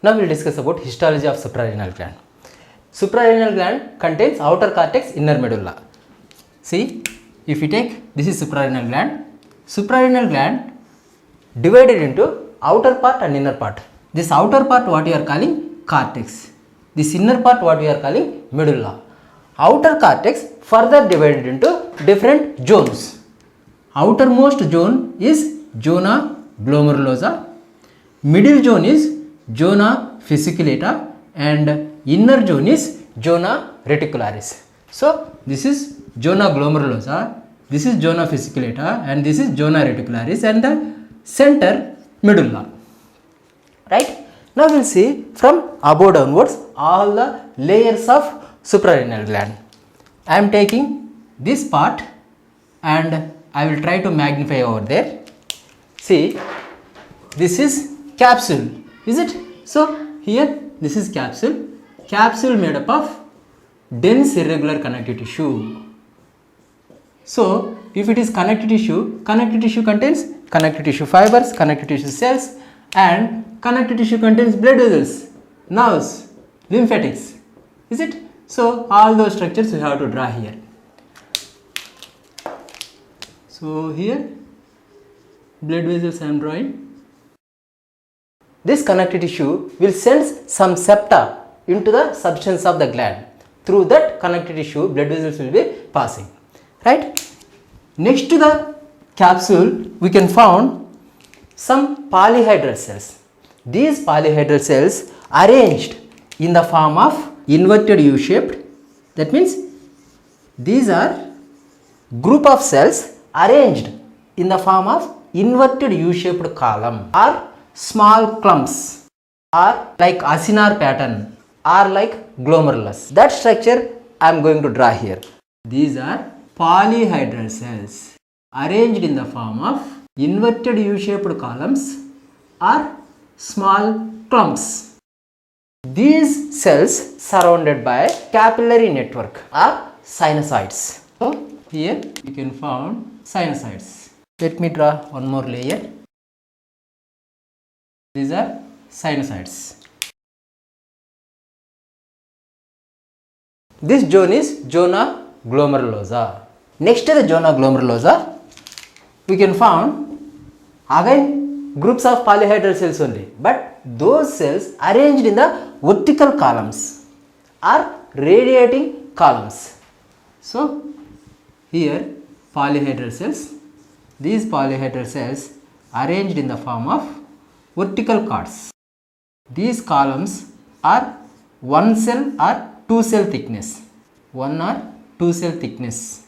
Now we will discuss about histology of suprarenal gland. Suprarenal gland contains outer cortex, inner medulla. See, if you take this is suprarenal gland divided into outer part and inner part. This outer part what we are calling cortex. This inner part what we are calling medulla. Outer cortex further divided into different zones. Outermost zone is zona glomerulosa. Middle zone is zona fasciculata and inner zone is zona reticularis. So this is zona glomerulosa, this is zona fasciculata and this is zona reticularis and the center medulla. Right? Now we will see from above downwards all the layers of suprarenal gland. I am taking this part and I will try to magnify over there. See, this is capsule, is it? So here this is capsule made up of dense irregular connective tissue. So if it is connective tissue contains connective tissue fibers, connective tissue cells, and connective tissue contains blood vessels, nerves, lymphatics, is it? So all those structures we have to draw here. So here blood vessels I am drawing. This connective tissue will send some septa into the substance of the gland. Through that connective tissue blood vessels will be passing. Right? Next to the capsule we can find some polyhedral cells. These polyhedral cells arranged in the form of inverted U-shaped. That means these are group of cells arranged in the form of inverted U-shaped column or small clumps or like acinar pattern or like glomerulus. That structure I am going to draw here. These are polyhedral cells arranged in the form of inverted U-shaped columns or small clumps. These cells surrounded by capillary network or sinusoids. So here you can find sinusoids. Let me draw one more layer. These are sinusoids. This zone is zona glomerulosa. Next to the zona glomerulosa, we can find again groups of polyhedral cells only, but those cells arranged in the vertical columns or radiating columns. So here polyhedral cells, these polyhedral cells arranged in the form of vertical cords. These columns are one cell or two cell thickness, one or two cell thickness.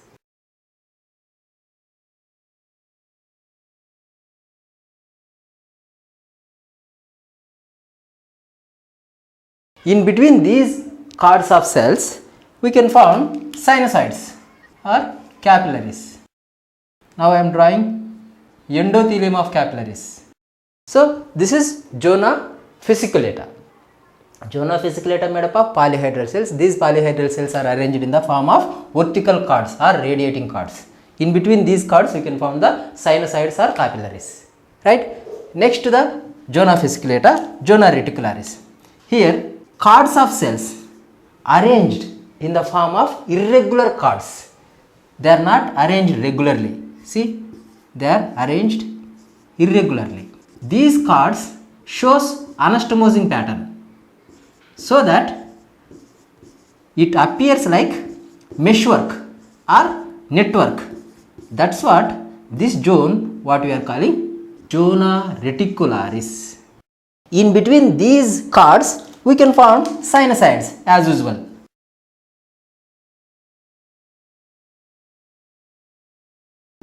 In between these cords of cells, we can find sinusoids or capillaries. Now I am drawing endothelium of capillaries. So this is zona fasciculata. Zona fasciculata made up of polyhedral cells. These polyhedral cells are arranged in the form of vertical cords or radiating cords. In between these cords, we can form the sinusoids or capillaries. Right? Next to the zona fasciculata, zona reticularis. Here cords of cells arranged in the form of irregular cords. They are not arranged regularly. See, they are arranged irregularly. These cords shows anastomosing pattern so that it appears like meshwork or network. That's what this zone what we are calling zona reticularis. In between these cords we can find sinusoids as usual.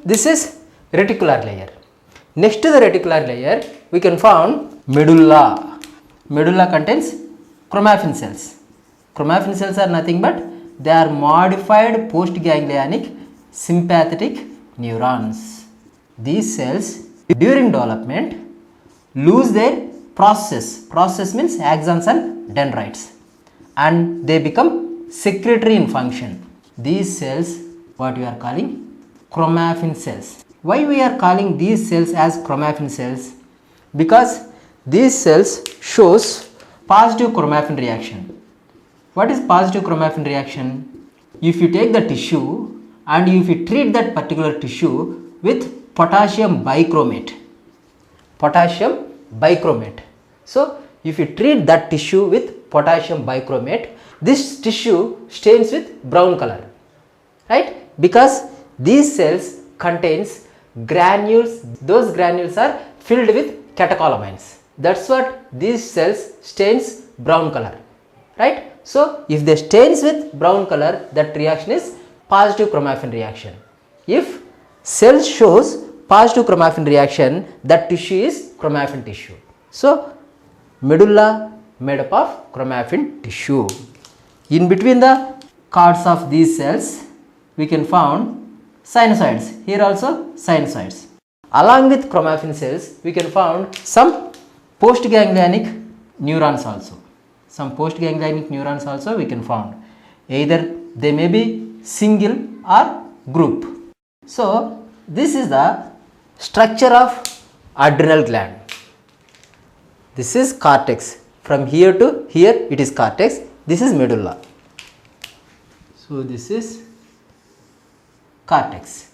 This is reticular layer. Next to the reticular layer, we can find medulla. Medulla contains chromaffin cells. Chromaffin cells are nothing but they are modified postganglionic sympathetic neurons. These cells during development lose their process means axons and dendrites, and they become secretory in function. These cells what we are calling chromaffin cells. Why we are calling these cells as chromaffin cells? Because these cells shows positive chromaffin reaction. What is positive chromaffin reaction? If you take the tissue and if you treat that particular tissue with potassium bichromate. So if you treat that tissue with potassium bichromate, this tissue stains with brown color, right? Because these cells contains granules. Those granules are filled with catecholamines. That's what these cells stains brown color, right? So if they stains with brown color, that reaction is positive chromaffin reaction. If cell shows positive chromaffin reaction, that tissue is chromaffin tissue. So medulla made up of chromaffin tissue. In between the cords of these cells, we can found sinusoids. Here also sinusoids. Along with chromaffin cells, we can found some postganglionic neurons also. We can found. Either they may be single or group. So this is the structure of adrenal gland. This is cortex. From here to here it is cortex. This is medulla. So this is cortex,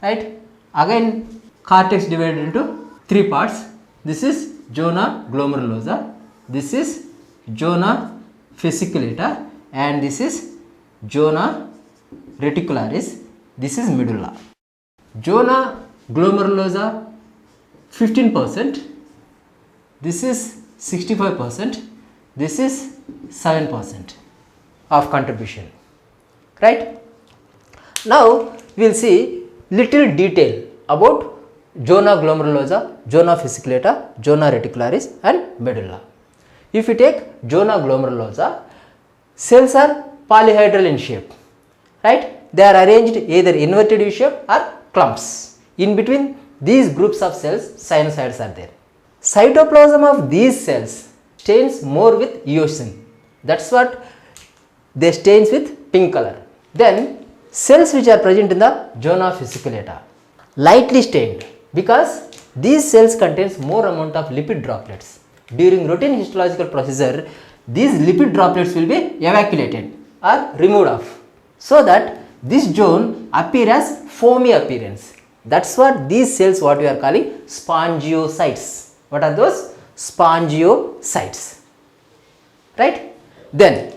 right? Again cortex divided into three parts. This is zona glomerulosa, this is zona fasciculata, and this is zona reticularis. This is medulla. Zona glomerulosa 15%, this is 65%, this is 7% of contribution, right? Now we will see little detail about zona glomerulosa, zona fasciculata, zona reticularis and medulla. If you take zona glomerulosa, cells are polyhedral in shape, right? They are arranged either inverted U shape or clumps. In between these groups of cells, sinusoids are there. Cytoplasm of these cells stains more with eosin. That's what they stains with pink color. Then cells which are present in the zona fasciculata, lightly stained, because these cells contains more amount of lipid droplets. During routine histological procedure, these lipid droplets will be evacuated or removed off, so that this zone appear as foamy appearance. That's what these cells, what we are calling spongiocytes. What are those? Spongiocytes, right? Then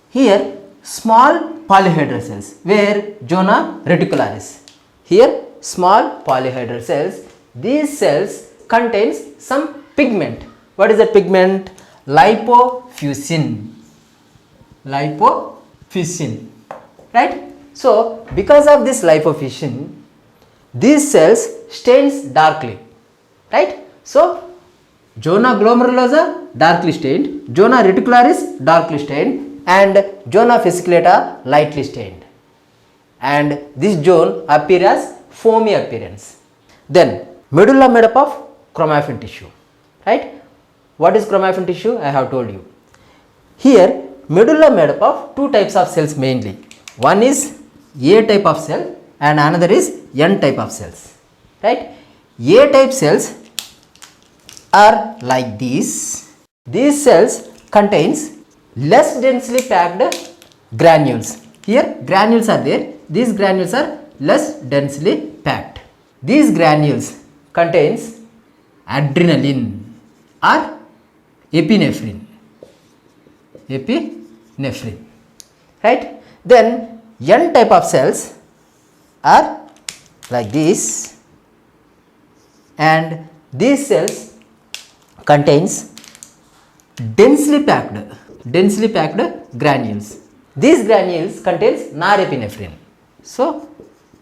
here small polyhedral cells, where zona reticularis. Here small polyhedral cells. These cells contains some pigment. What is that pigment? Lipofuscin. Right? So because of this lipofuscin, these cells stains darkly, right? So zona glomerulosa darkly stained, zona reticularis darkly stained, and zona fasciculata lightly stained, and this zone appear as foamy appearance. Then medulla made up of chromaffin tissue, right? What is chromaffin tissue? I have told you. Here medulla made up of two types of cells mainly. One is A type of cell and another is N type of cells, right? A type cells are like these. These cells contains less densely packed granules. Here granules are there. These granules are less densely packed. These granules contains adrenaline or epinephrine, right? Then N type of cells are like this, and these cells contains densely packed granules. These granules contains norepinephrine. So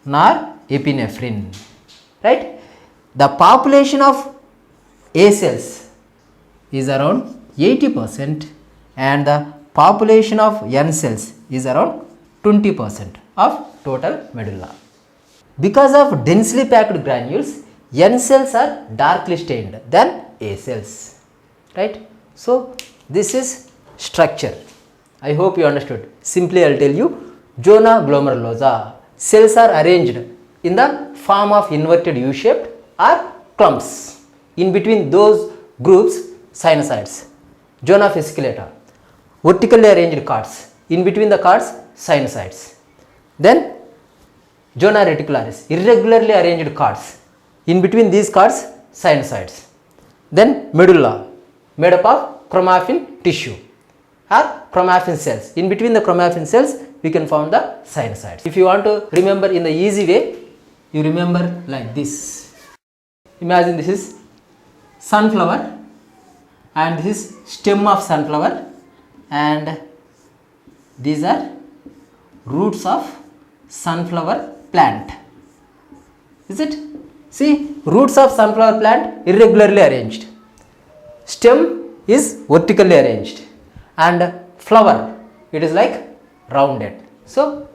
norepinephrine, right? The population of A cells is around 80% and the population of N cells is around 20% of total medulla. Because of densely packed granules, N cells are darkly stained than A cells, right? So this is structure. I hope you understood. Simply I will tell you, zona glomerulosa cells are arranged in the form of inverted U-shaped or clumps. In between those groups, sinusoids. zona fasciculata, vertically arranged cards, in between the cards sinusoids. Then zona reticularis, irregularly arranged cards, in between these cards sinusoids. Then medulla, made up of chromaffin tissue or chromaffin cells, in between the chromaffin cells we can find the sinusoids. If you want to remember in the easy way, you remember like this. Imagine this is sunflower and this is stem of sunflower and these are roots of sunflower plant. Is it? See, roots of sunflower plant irregularly arranged, stem is vertically arranged and flower it is like rounded. So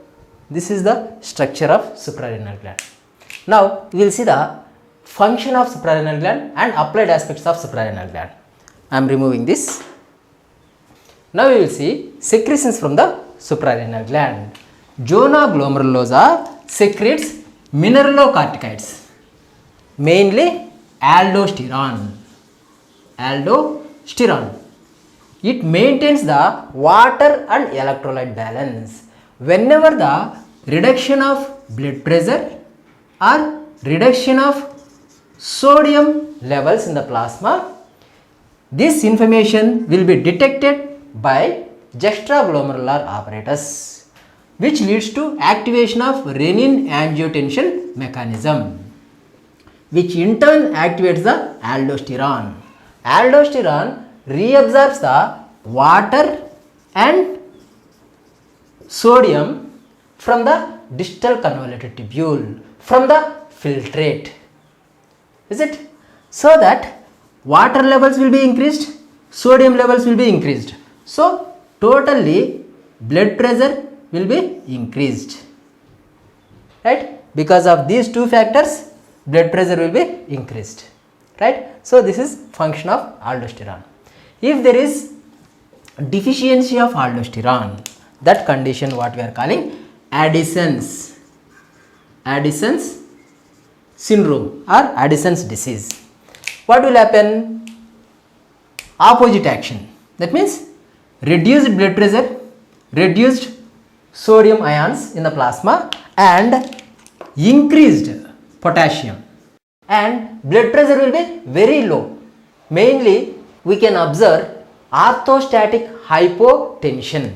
this is the structure of suprarenal gland. Now we will see the function of suprarenal gland and applied aspects of suprarenal gland. I am removing this. Now we will see secretions from the suprarenal gland. Zona glomerulosa secretes mineralocorticoids, mainly aldosterone. It maintains the water and electrolyte balance. Whenever the reduction of blood pressure or reduction of sodium levels in the plasma, this information will be detected by juxtaglomerular apparatus, which leads to activation of renin-angiotensin mechanism, which in turn activates the aldosterone. Aldosterone reabsorbs the water and sodium from the distal convoluted tubule, from the filtrate. Is it? So that water levels will be increased, sodium levels will be increased. So totally blood pressure will be increased. Right? Because of these two factors, blood pressure will be increased. Right? So this is function of aldosterone. If there is deficiency of aldosterone, that condition what we are calling Addison's syndrome or Addison's disease. What will happen? Opposite action. That means reduced blood pressure, reduced sodium ions in the plasma and increased potassium, and blood pressure will be very low. Mainly we can observe orthostatic hypotension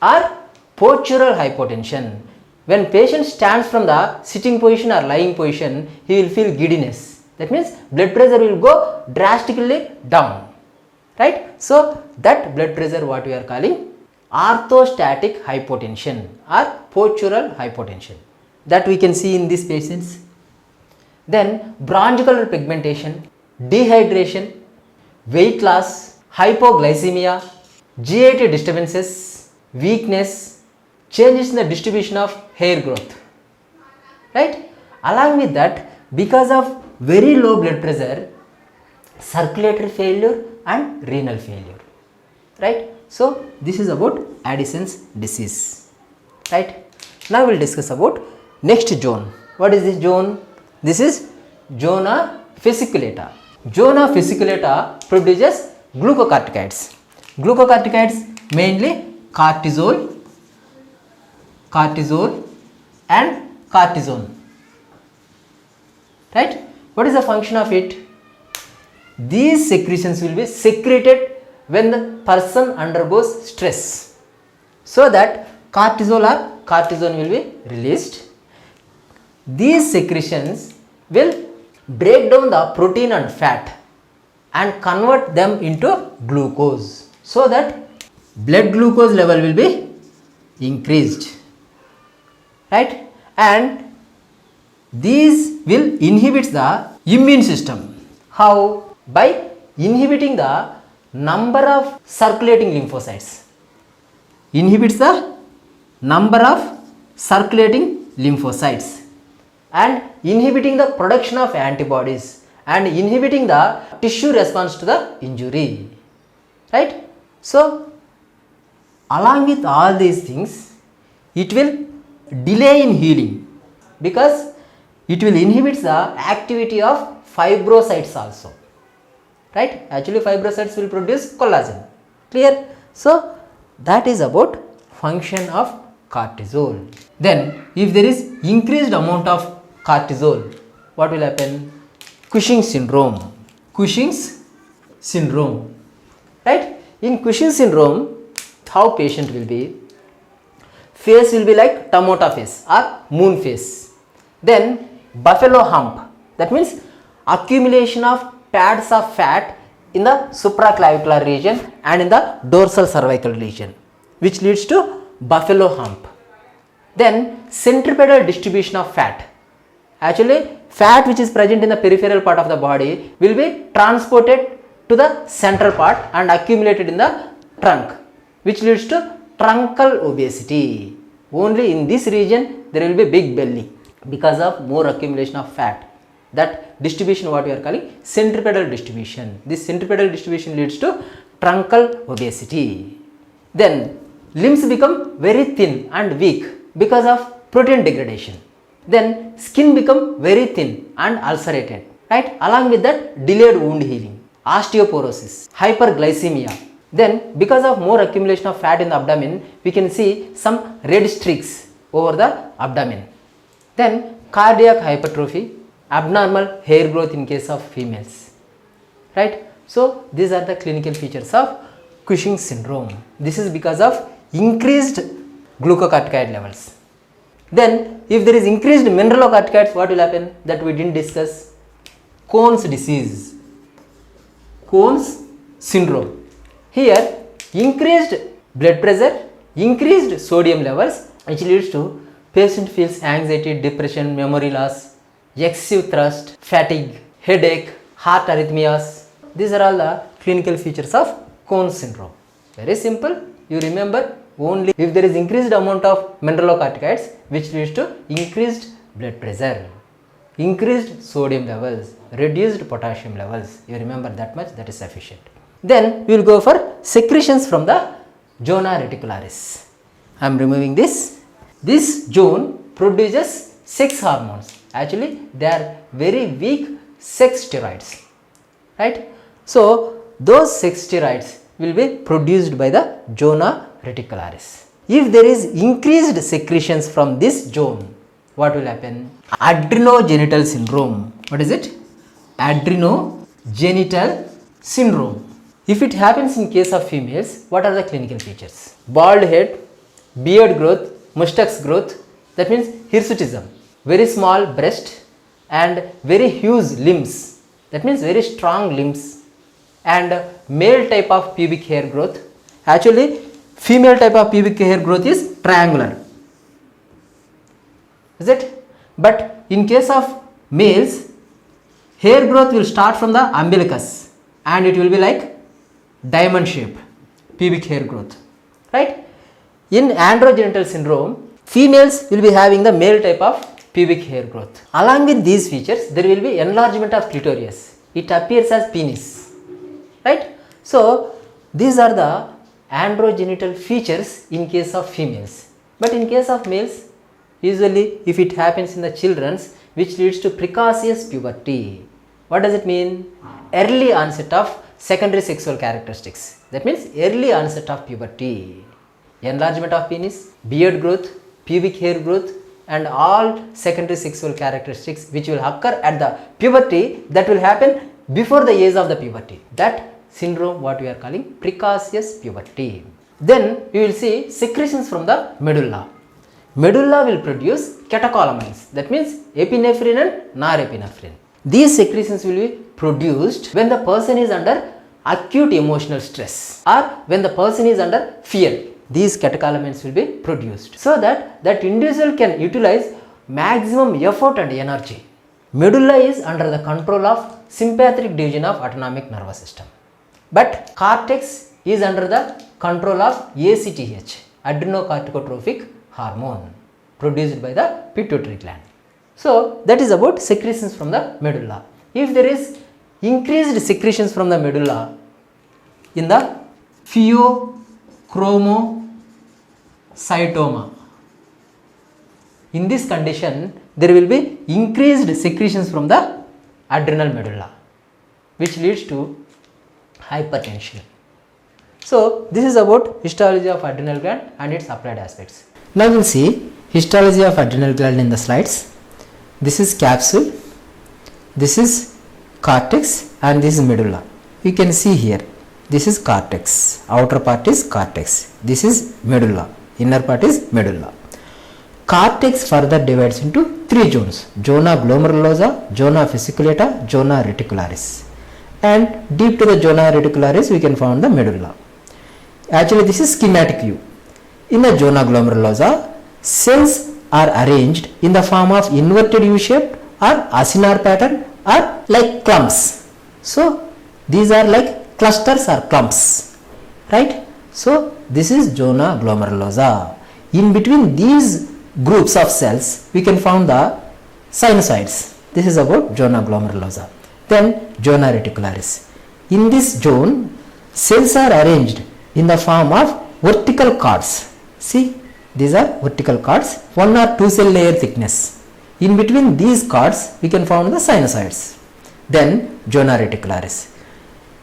or postural hypotension. When patient stands from the sitting position or lying position, he will feel giddiness. That means blood pressure will go drastically down. Right? So that blood pressure what we are calling orthostatic hypotension or postural hypotension, that we can see in these patients. Then bronchial pigmentation, dehydration, weight loss, hypoglycemia, GIT disturbances, weakness, changes in the distribution of hair growth. Right? Along with that, because of very low blood pressure, circulatory failure and renal failure. Right? So this is about Addison's disease. Right? Now we will discuss about next zone. What is this zone? This is zona fasciculata. Zona fasciculata produces glucocorticoids. Glucocorticoids mainly cortisol and cortisone. Right? What is the function of it? These secretions will be secreted when the person undergoes stress, so that cortisol or cortisone will be released. These secretions will break down the protein and fat and convert them into glucose, so that blood glucose level will be increased. Right? And these will inhibit the immune system. How? By inhibiting the number of circulating lymphocytes. Inhibits the number of circulating lymphocytes and inhibiting the production of antibodies and inhibiting the tissue response to the injury. Right? So along with all these things, it will delay in healing, because it will inhibit the activity of fibrocytes also. right? Actually fibrocytes will produce collagen. Clear? So that is about function of cortisol. Then if there is increased amount of cortisol, what will happen? Cushing's syndrome. Cushing's syndrome, right? In Cushing's syndrome, how patient will be? Face will be like tomato face or moon face. Then buffalo hump, that means accumulation of pads of fat in the supraclavicular region and in the dorsal cervical region, which leads to buffalo hump. Then centripetal distribution of fat. Actually fat which is present in the peripheral part of the body will be transported to the central part and accumulated in the trunk, which leads to truncal obesity. Only in this region there will be big belly because of more accumulation of fat. That distribution what we are calling centripetal distribution. This centripetal distribution leads to truncal obesity. Then limbs become very thin and weak because of protein degradation. Then skin become very thin and ulcerated, right? Along with that delayed wound healing, osteoporosis, hyperglycemia. Then because of more accumulation of fat in the abdomen, we can see some red streaks over the abdomen. Then cardiac hypertrophy, abnormal hair growth in case of females, right? So these are the clinical features of Cushing's syndrome. This is because of increased glucocorticoid levels. Then if there is increased mineralocorticoids, what will happen? That we didn't discuss. Cohen's disease, Cohen's syndrome. Here increased blood pressure, increased sodium levels, which leads to patient feels anxiety, depression, memory loss, excessive thirst, fatigue, headache, heart arrhythmias. These are all the clinical features of Cohen's syndrome. Very simple. You remember only if there is increased amount of mineralocorticoids, which leads to increased blood pressure, increased sodium levels, reduced potassium levels. You remember that much, that is sufficient. Then we will go for secretions from the zona reticularis. I am removing this. This zone produces sex hormones. Actually they are very weak sex steroids, right? So those sex steroids will be produced by the zona reticularis. If there is increased secretions from this zone, what will happen? Adrenogenital syndrome. What is it? Adrenogenital syndrome. If it happens in case of females, what are the clinical features? Bald head, beard growth, mustache growth, that means hirsutism, very small breast and very huge limbs, that means very strong limbs, and male type of pubic hair growth. Actually female type of pubic hair growth is triangular, is it? But in case of males, hair growth will start from the umbilicus and it will be like diamond shape pubic hair growth, right? In androgenital syndrome, females will be having the male type of pubic hair growth. Along with these features, there will be enlargement of clitoris. It appears as penis, right? So these are the androgenital features in case of females. But in case of males, usually if it happens in the children's, which leads to precocious puberty. What does it mean? Early onset of secondary sexual characteristics. That means early onset of puberty. Enlargement of penis, beard growth, pubic hair growth, and all secondary sexual characteristics which will occur at the puberty, that will happen before the age of the puberty. That syndrome what we are calling precocious puberty. Then you will see secretions from the medulla. Medulla will produce catecholamines, that means epinephrine and norepinephrine. These secretions will be produced when the person is under acute emotional stress or when the person is under fear. These catecholamines will be produced so that that individual can utilize maximum effort and energy. Medulla is under the control of sympathetic division of autonomic nervous system, but cortex is under the control of ACTH, adrenocorticotropic hormone, produced by the pituitary gland. So that is about secretions from the medulla. If there is increased secretions from the medulla in the pheochromocytoma, in this condition there will be increased secretions from the adrenal medulla, which leads to hypertension. So this is about histology of adrenal gland and its applied aspects. Now we will see histology of adrenal gland in the slides. This is capsule, this is cortex, and this is medulla. You can see here, this is cortex, outer part is cortex, this is medulla, inner part is medulla. Cortex further divides into three zones: zona glomerulosa, zona fasciculata, zona reticularis. And deep to the zona reticularis we can find the medulla. Actually this is schematic view. In the zona glomerulosa, cells are arranged in the form of inverted U-shaped or acinar pattern or like clumps. So these are like clusters or clumps, right? So this is zona glomerulosa. In between these groups of cells we can find the sinusoids. This is about zona glomerulosa. Then zona reticularis. In this zone, cells are arranged in the form of vertical cords. See, these are vertical cords, 1 or 2 cell layer thickness. In between these cords we can find the sinusoids. Then zona reticularis.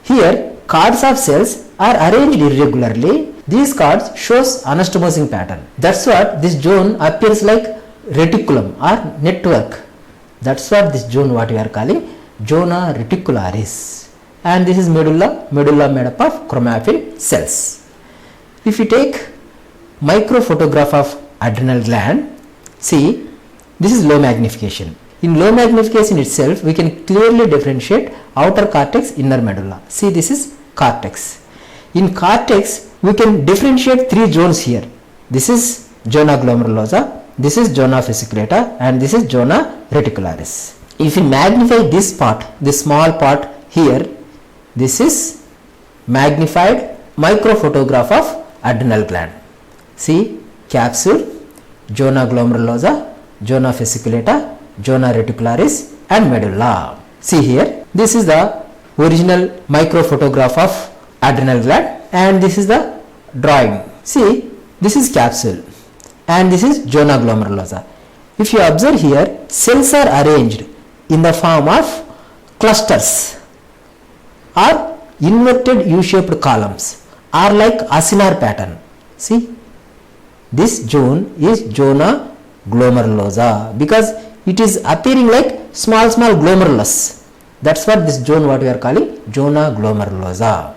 Here cords of cells are arranged irregularly. These cords shows anastomosing pattern. That's what this zone appears like reticulum or network. That's what this zone what we are calling zona reticularis. And this is medulla, medulla made up of chromaffin cells. If you take microphotograph of adrenal gland, see, this is low magnification. In low magnification itself we can clearly differentiate outer cortex, inner medulla. See, this is cortex. In cortex we can differentiate three zones here. This is zona glomerulosa, this is zona fasciculata, and this is zona reticularis. If you magnify this part, this small part here, this is magnified microphotograph of adrenal gland. See, capsule, zona glomerulosa, zona fasciculata, zona reticularis, and medulla. See here, this is the original microphotograph of adrenal gland, and this is the drawing. See, this is capsule and this is zona glomerulosa. If you observe here, cells are arranged in the form of clusters or inverted U-shaped columns or like acinar pattern. See, this zone is zona glomerulosa because it is appearing like small glomerulus. That's what this zone what we are calling zona glomerulosa.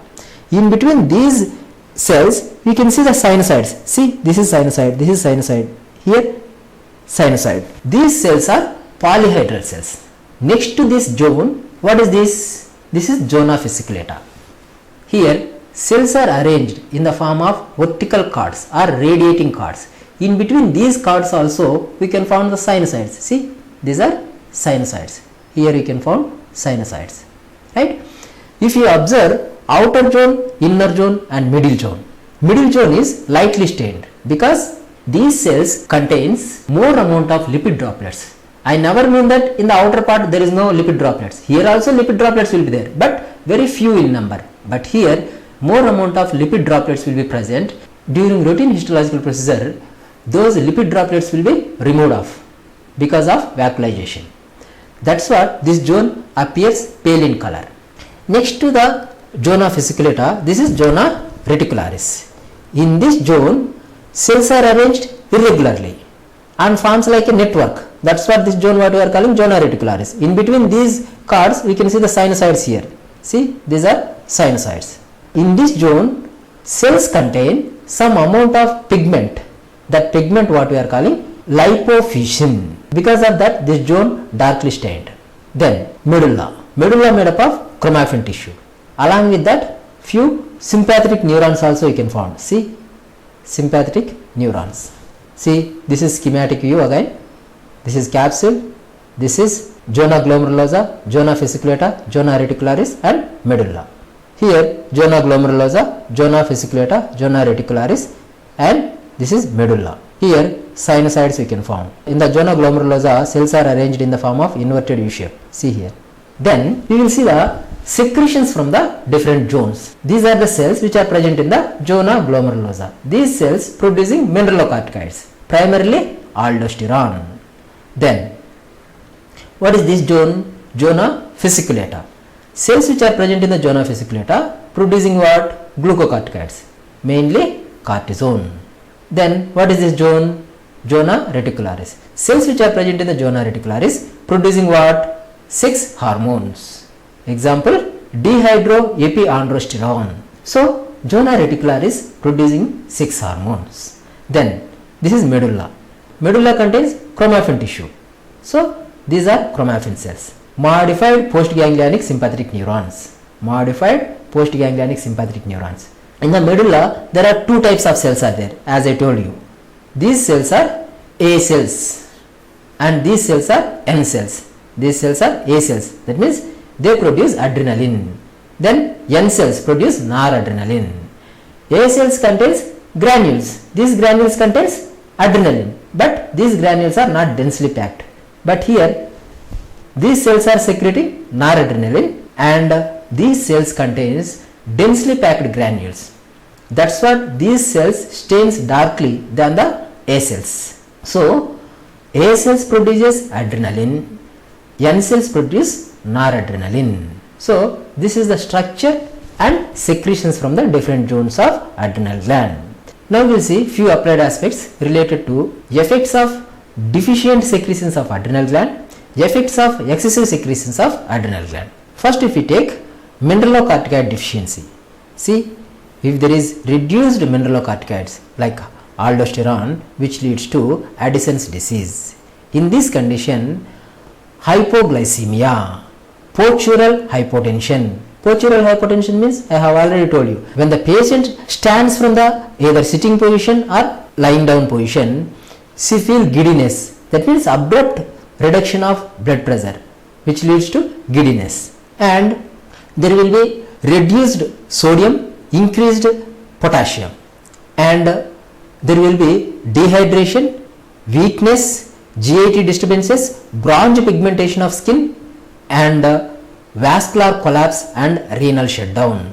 In between these cells we can see the sinusoids. See, this is sinusoid, this is sinusoid, here sinusoid. These cells are polyhedral cells. Next to this zone, what is this? This is zona fasciculata. Here cells are arranged in the form of vertical cords or radiating cords. In between these cords also we can find the sinusoids. See, these are sinusoids. Here you can find sinusoids, right? If you observe outer zone, inner zone, and middle zone. Middle zone is lightly stained because these cells contains more amount of lipid droplets. I never mean that in the outer part there is no lipid droplets. Here also lipid droplets will be there, but very few in number. But here more amount of lipid droplets will be present. During routine histological procedure, those lipid droplets will be removed off because of vacuolization. That's what this zone appears pale in color. Next to the zona fasciculata, this is zona reticularis. In this zone, cells are arranged irregularly and forms like a network. That's what this zone what we are calling zona reticularis. In between these cords, we can see the sinusoids here. See, these are sinusoids. In this zone, cells contain some amount of pigment. That pigment what we are calling lipofuscin. Because of that, this zone darkly stained. Then medulla. Medulla made up of chromaffin tissue. Along with that, few sympathetic neurons also you can find. See, sympathetic neurons. See, this is schematic view again. This is capsule. This is zona glomerulosa, zona fasciculata, zona reticularis, and medulla. Here, zona glomerulosa, zona fasciculata, zona reticularis, and this is medulla. Here, sinusoids we can find. In the zona glomerulosa, cells are arranged in the form of inverted U shape. See here. Then we will see the secretions from the different zones. These are the cells which are present in the zona glomerulosa. These cells producing mineralocorticoids, primarily aldosterone. Then, what is this zone? Zona fasciculata. Cells which are present in the zona fasciculata producing what? Glucocorticoids, mainly cortisone. Then what is this zone? Zona reticularis. Cells which are present in the zona reticularis producing what? 6 hormones. Example, dehydroepiandrosterone. So zona reticularis producing 6 hormones. Then this is medulla. Medulla contains chromaffin tissue. So these are chromaffin cells. Modified postganglionic sympathetic neurons. Modified postganglionic sympathetic neurons. In the medulla, there are 2 types of cells are there, as I told you. These cells are A cells and these cells are N cells. These cells are A cells. That means they produce adrenaline. Then N cells produce noradrenaline. A cells contains granules. These granules contains adrenaline, but these granules are not densely packed. But here these cells are secreting noradrenaline and these cells contains densely packed granules. That's what these cells stains darkly than the A cells. So A cells produces adrenaline, N cells produce noradrenaline. So this is the structure and secretions from the different zones of adrenal gland. Now we will see few applied aspects related to effects of deficient secretions of adrenal gland, effects of excessive secretions of adrenal gland. First, if we take mineralocorticoid deficiency. See, if there is reduced mineralocorticoids like aldosterone, which leads to Addison's disease. In this condition, hypoglycemia, postural hypotension. Postural hypotension means, I have already told you, when the patient stands from the either sitting position or lying down position, she feels giddiness. That means abrupt reduction of blood pressure, which leads to giddiness. And there will be reduced sodium, increased potassium, and there will be dehydration, weakness, GIT disturbances, bronze pigmentation of skin, and vascular collapse and renal shutdown.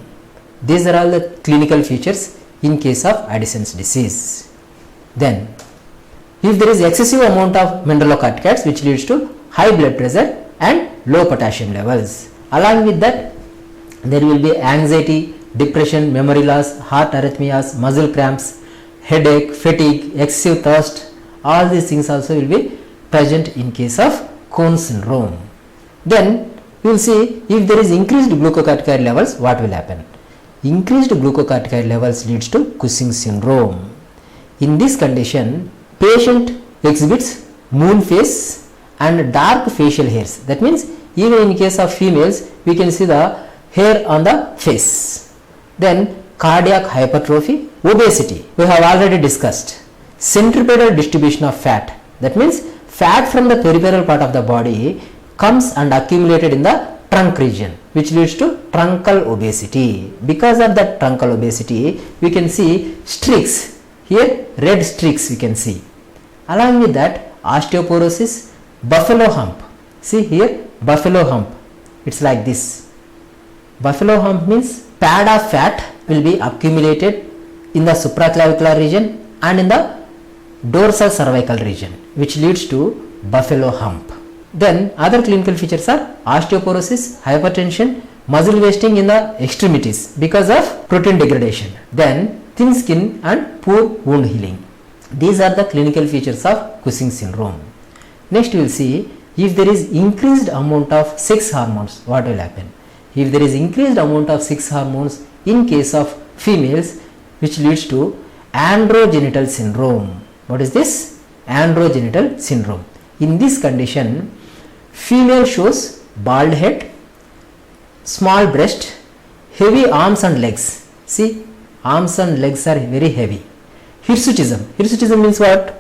These are all the clinical features in case of Addison's disease. Then, if there is excessive amount of mineralocorticoids, which leads to high blood pressure and low potassium levels. Along with that, there will be anxiety, depression, memory loss, heart arrhythmias, muscle cramps, headache, fatigue, excessive thirst. All these things also will be present in case of Cohen's syndrome. Then we will see if there is increased glucocorticoid levels, what will happen. Increased glucocorticoid levels leads to Cushing's syndrome. In this condition, patient exhibits moon face and dark facial hairs. That means even in case of females, we can see the hair on the face. Then cardiac hypertrophy, obesity, we have already discussed. Centripetal distribution of fat. That means fat from the peripheral part of the body comes and accumulated in the trunk region, which leads to truncal obesity. Because of that truncal obesity, we can see streaks. Here red streaks we can see. Along with that, osteoporosis, buffalo hump. See here, buffalo hump. It's like this. Buffalo hump means pad of fat will be accumulated in the supraclavicular region and in the dorsal cervical region, which leads to buffalo hump. Then other clinical features are osteoporosis, hypertension, muscle wasting in the extremities because of protein degradation. Then thin skin and poor wound healing. These are the clinical features of Cushing's syndrome. Next we will see if there is increased amount of sex hormones, what will happen. If there is increased amount of sex hormones in case of females, which leads to androgenital syndrome. What is this? Androgenital syndrome. In this condition, female shows bald head, small breast, heavy arms and legs. See, arms and legs are very heavy. Hirsutism. Hirsutism means what?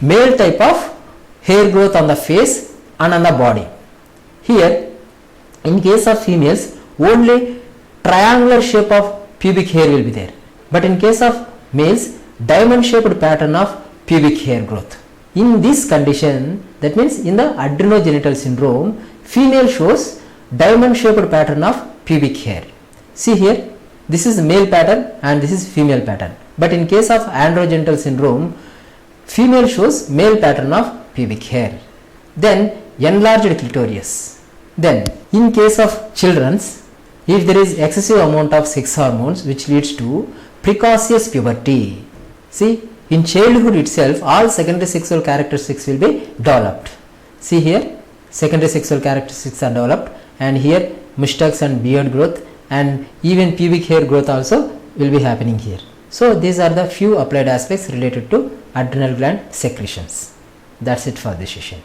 Male type of hair growth on the face and on the body. Here, in case of females, only triangular shape of pubic hair will be there. But in case of males, diamond shaped pattern of pubic hair growth. In this condition, that means in the adrenogenital syndrome, female shows diamond shaped pattern of pubic hair. See here, this is male pattern and this is female pattern. But in case of androgenital syndrome, female shows male pattern of pubic hair. Then enlarged clitoris. Then in case of children's, if there is excessive amount of sex hormones which leads to precocious puberty. See, in childhood itself all secondary sexual characteristics will be developed. See here, secondary sexual characteristics are developed, and here mustache and beard growth and even pubic hair growth also will be happening here. So these are the few applied aspects related to adrenal gland secretions. That's it for this session.